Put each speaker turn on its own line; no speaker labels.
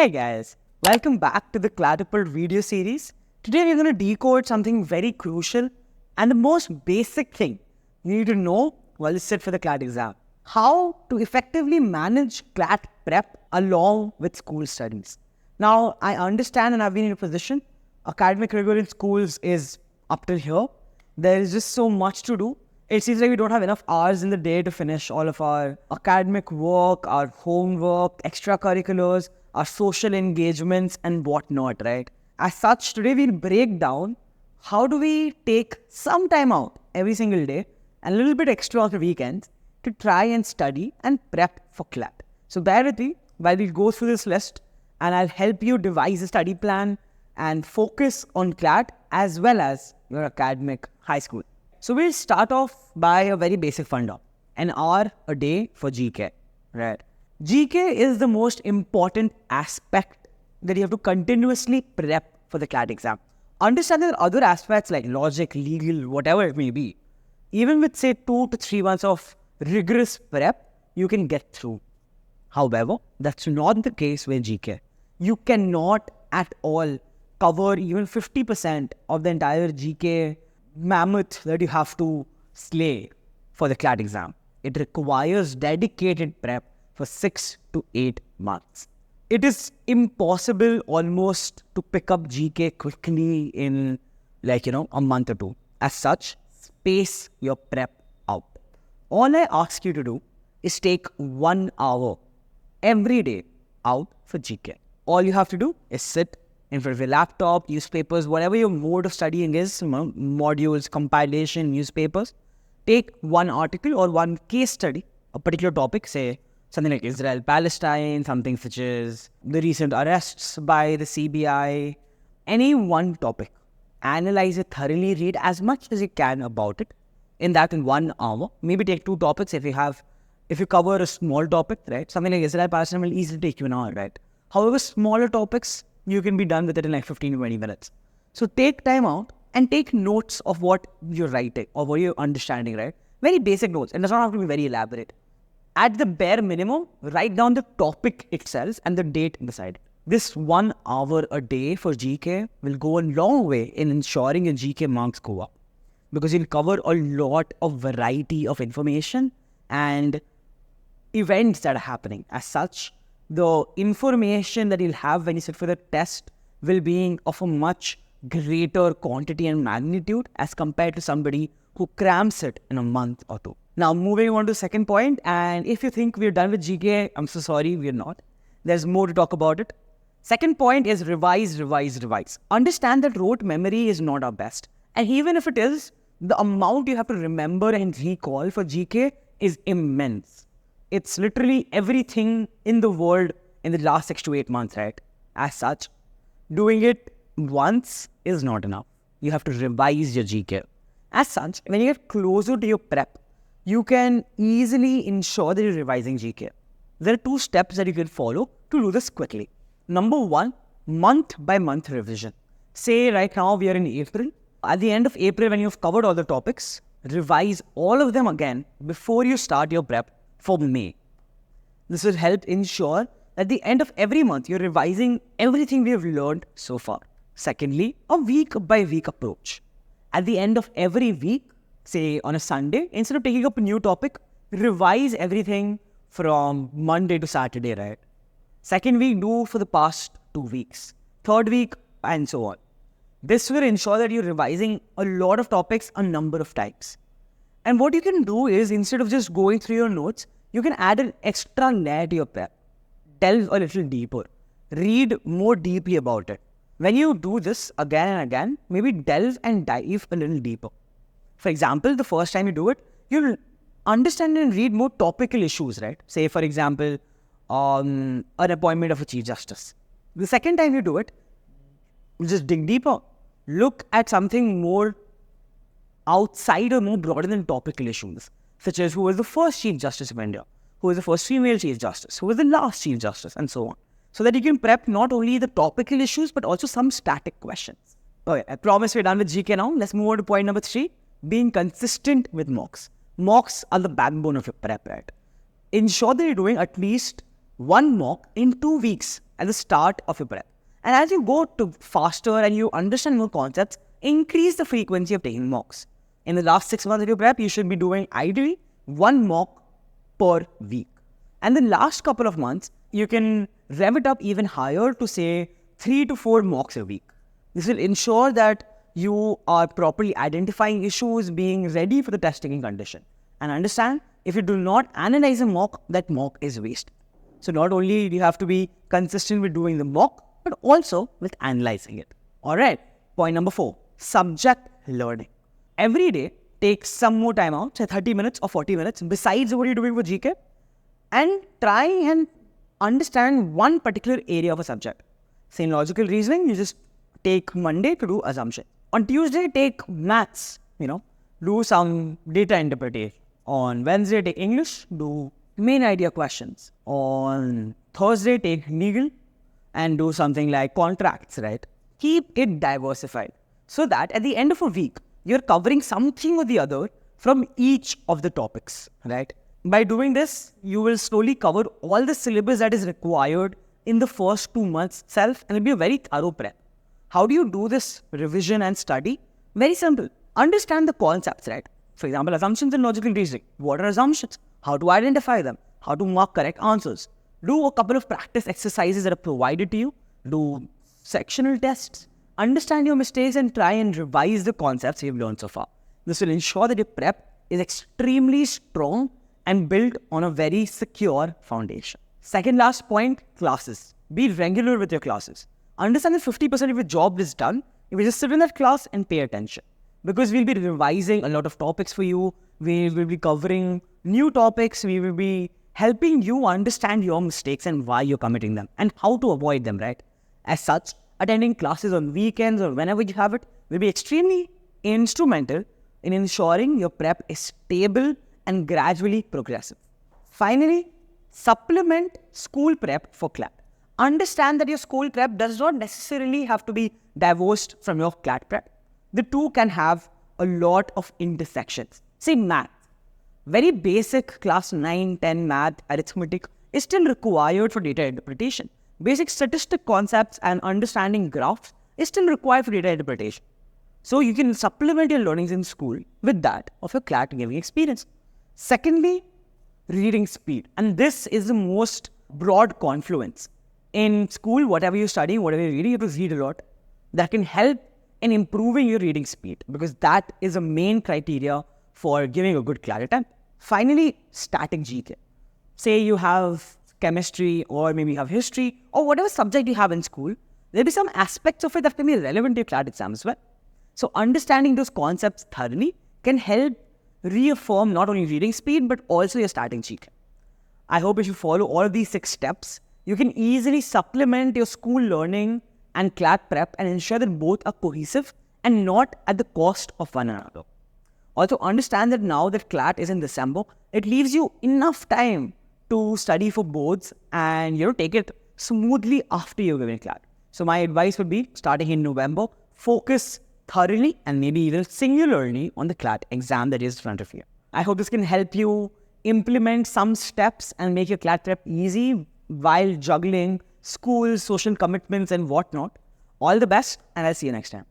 Hey guys, welcome back to the CLATapult video series. Today we're going to decode something very crucial and the most basic thing you need to know while you sit for the CLAT exam. How to effectively manage CLAT prep along with school studies. Now, I understand and I've been in a position, academic rigor in schools is up till here. There is just so much to do. It seems like we don't have enough hours in the day to finish all of our academic work, our homework, extracurriculars, our social engagements and whatnot, right? As such, today we'll break down how do we take some time out every single day and a little bit extra on the weekends to try and study and prep for CLAT. So bear with me while we go through this list and I'll help you devise a study plan and focus on CLAT as well as your academic high school. So we'll start off by a very basic funda, an hour a day for GK, right? GK is the most important aspect that you have to continuously prep for the CLAT exam. Understand there are other aspects like logic, legal, whatever it may be. Even with say 2 to 3 months of rigorous prep, you can get through. However, that's not the case with GK. You cannot at all cover even 50% of the entire GK mammoth that you have to slay for the CLAT exam. It requires dedicated prep for 6 to 8 months. It is impossible almost to pick up GK quickly in a month or two. As such, space your prep out. All I ask you to do is take 1 hour every day out for GK. All you have to do is sit in front of your laptop, newspapers, whatever your mode of studying is, modules, compilation, newspapers. Take one article or one case study, a particular topic, say something like Israel, Palestine, something such as the recent arrests by the CBI, any one topic. Analyze it thoroughly, read as much as you can about it in 1 hour. Maybe take 2 topics if you cover a small topic, right? Something like Israel, Palestine will easily take you an hour, right? However, smaller topics, you can be done with it in like 15 to 20 minutes. So take time out and take notes of what you're writing or what you're understanding, right? Very basic notes. It does not have to be very elaborate. At the bare minimum, write down the topic itself and the date beside it. This 1 hour a day for GK will go a long way in ensuring your GK marks go up. Because you'll cover a lot of variety of information and events that are happening. As such, the information that you'll have when you sit for the test will be of a much greater quantity and magnitude as compared to somebody who crams it in a month or two. Now, moving on to the second point, and if you think we're done with GK, I'm so sorry, we're not. There's more to talk about it. Second point is revise. Understand that rote memory is not our best. And even if it is, the amount you have to remember and recall for GK is immense. It's literally everything in the world in the last 6 to 8 months, right? As such, doing it once is not enough. You have to revise your GK. As such, when you get closer to your prep, you can easily ensure that you're revising GK. There are 2 steps that you can follow to do this quickly. Number 1, month by month revision. Say right now we are in April. At the end of April, when you've covered all the topics, revise all of them again before you start your prep for May. This will help ensure that at the end of every month, you're revising everything we have learned so far. Secondly, a week by week approach. At the end of every week, say on a Sunday, instead of taking up a new topic, revise everything from Monday to Saturday, right? Second week, do for the past 2 weeks. Third week, and so on. This will ensure that you're revising a lot of topics a number of times. And what you can do is, instead of just going through your notes, you can add an extra layer to your prep. Delve a little deeper. Read more deeply about it. When you do this again and again, maybe delve and dive a little deeper. For example, the first time you do it, you'll understand and read more topical issues, right? Say, for example, an appointment of a Chief Justice. The second time you do it, just dig deeper. Look at something more outside or more broader than topical issues, such as who was the first Chief Justice of India, who was the first female Chief Justice, who was the last Chief Justice, and so on. So that you can prep not only the topical issues, but also some static questions. Okay, I promise we're done with GK now. Let's move on to point number 3, being consistent with mocks. Mocks are the backbone of your prep, right? Ensure that you're doing at least 1 mock in 2 weeks at the start of your prep. And as you go to faster and you understand more concepts, increase the frequency of taking mocks. In the last 6 months of your prep, you should be doing ideally 1 mock per week. And the last couple of months, you can rev it up even higher to say 3 to 4 mocks a week. This will ensure that you are properly identifying issues, being ready for the test taking condition. And understand, if you do not analyze a mock, that mock is wasted. So not only do you have to be consistent with doing the mock, but also with analyzing it. Alright, point number 4, subject learning. Every day, take some more time out, say 30 minutes or 40 minutes, besides what you're doing for GK, and try and understand one particular area of a subject. Say in logical reasoning, you just take Monday to do assumption. On Tuesday, take maths, do some data interpretation. On Wednesday, take English, do main idea questions. On Thursday, take legal and do something like contracts, right? Keep it diversified so that at the end of a week, you're covering something or the other from each of the topics, right? By doing this, you will slowly cover all the syllabus that is required in the first 2 months itself, and it'll be a very thorough prep. How do you do this revision and study? Very simple. Understand the concepts, right? For example, assumptions in logical reasoning. What are assumptions? How to identify them? How to mark correct answers? Do a couple of practice exercises that are provided to you. Do sectional tests. Understand your mistakes and try and revise the concepts you've learned so far. This will ensure that your prep is extremely strong and built on a very secure foundation. Second last point, classes. Be regular with your classes. Understand that 50% of your job is done if you just sit in that class and pay attention. Because we'll be revising a lot of topics for you. We will be covering new topics. We will be helping you understand your mistakes and why you're committing them and how to avoid them, right? As such, attending classes on weekends or whenever you have it will be extremely instrumental in ensuring your prep is stable and gradually progressive. Finally, supplement school prep for CLAT. Understand that your school prep does not necessarily have to be divorced from your CLAT prep. The two can have a lot of intersections. Say math. Very basic class 9, 10 math, arithmetic is still required for data interpretation. Basic statistic concepts and understanding graphs is still required for data interpretation. So you can supplement your learnings in school with that of your CLAT giving experience. Secondly, reading speed. And this is the most broad confluence. In school, whatever you study, whatever you're reading, you have to read a lot. That can help in improving your reading speed because that is a main criteria for giving a good CLAT attempt. Finally, static GK. Say you have chemistry or maybe you have history or whatever subject you have in school, there'll be some aspects of it that can be relevant to your CLAT exam as well. So understanding those concepts thoroughly can help reaffirm not only reading speed but also your static GK. I hope if you follow all of these 6 steps, you can easily supplement your school learning and CLAT prep and ensure that both are cohesive and not at the cost of one another. Also understand that now that CLAT is in December, it leaves you enough time to study for boards and take it smoothly after you're giving CLAT. So my advice would be starting in November, focus thoroughly and maybe even singularly on the CLAT exam that is in front of you. I hope this can help you implement some steps and make your CLAT prep easy while juggling school, social commitments and whatnot. All the best and I'll see you next time.